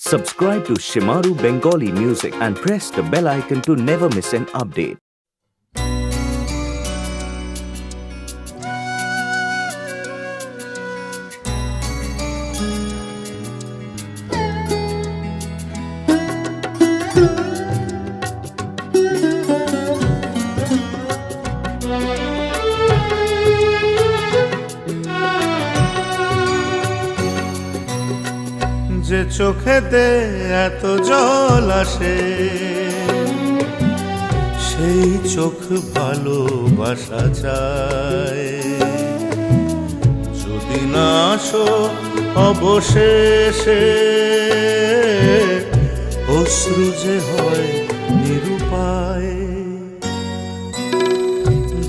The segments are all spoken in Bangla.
Subscribe to Shimaru Bengali Music and press the bell icon to never miss an update. যে চোখেতে এত জল আসে সেই চোখ ভালোবাসা চায়। যদি না আসো অবশেষে অশ্রু যে হয় নিরুপায়।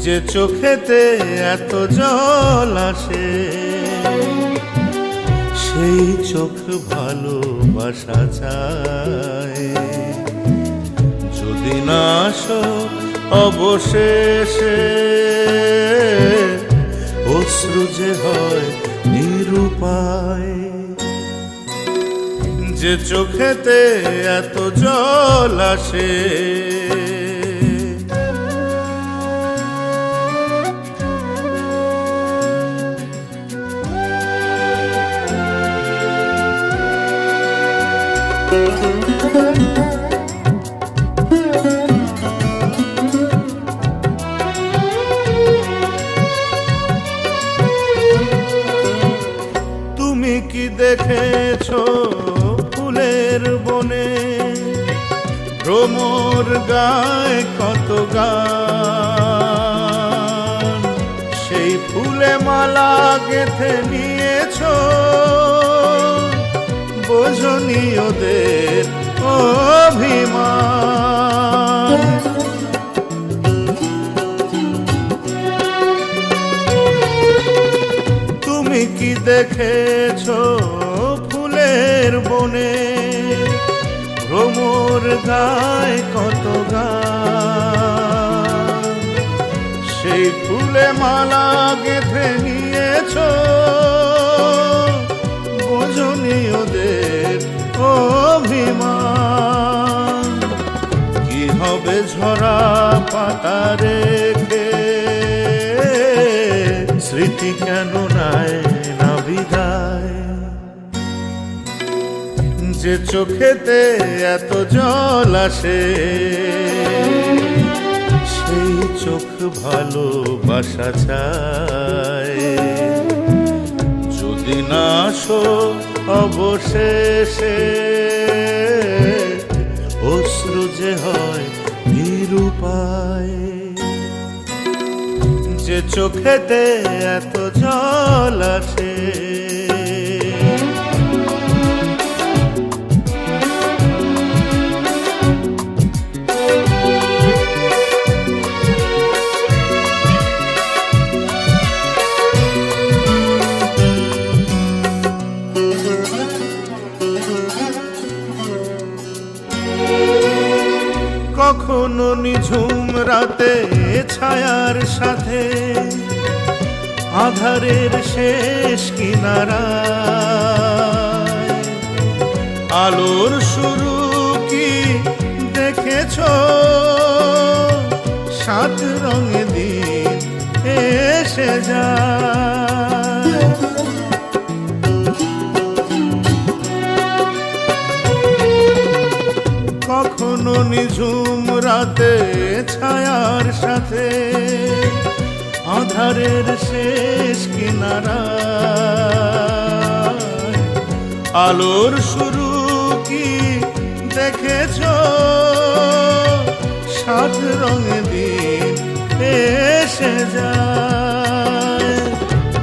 যে চোখেতে এত জল আসে সেই চোখ ভালোবাসা চায়। যদি না আসো অবশেষে অশ্রু যে হয় নিরুপায়। যে চোখেতে এত জল আসে তুমি কি দেখেছো ফুলের বনে ভ্রমর গায় কত গান? সেই ফুলে মালা গেঁথে নিয়েছো বোঝনি ওদের অভিমান। তুমি কি দেখেছো ফুলের বনে ভ্রমর গায় কত গান? সেই ফুলে মালা গেঁথে নিয়েছো বোঝনি ওদের অভিমান। কি হবে ঝরা পাতা রেখে স্মৃতি কেন নেয় না বিদায়? যে চোখেতে এত জল আসে সেই চোখ ভালোবাসা চায়। যদি না আসো অবশেষে অশ্রু যে হয় নিরুপায়। যে চোখেতে এত জল আসে কখনো নিঝুম রাতে ছায়ার সাথে আধারের শেষ কিনারায় আলোর শুরু কি দেখেছো? সাত রঙে দিন এসে যায়। কখনো নিঝুম রাতে ছায়ার সাথে আধারের শেষ কিনারায় আলোর শুরু কি দেখেছো? সাত রঙে দিন এসে যায়।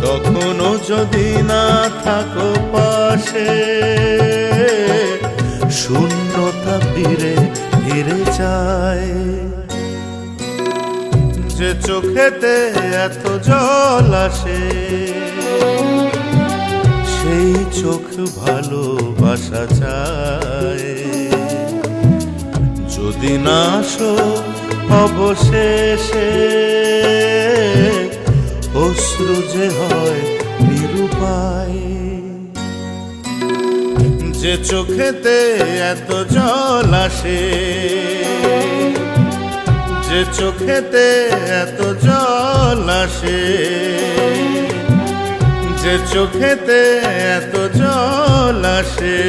তখনও যদি না থাকো পাশে শূন্যতা ফিরে ফিরে যায়। যে চোখেতে এত জল আসে সেই চোখ ভালোবাসা চায়। যদি না আসো অবশেষে অশ্রু যে হয় নিরুপায়। যে চোখেতে এত জল আসে, যে চোখেতে এত জল আসে, যে চোখেতে এত জল আসে।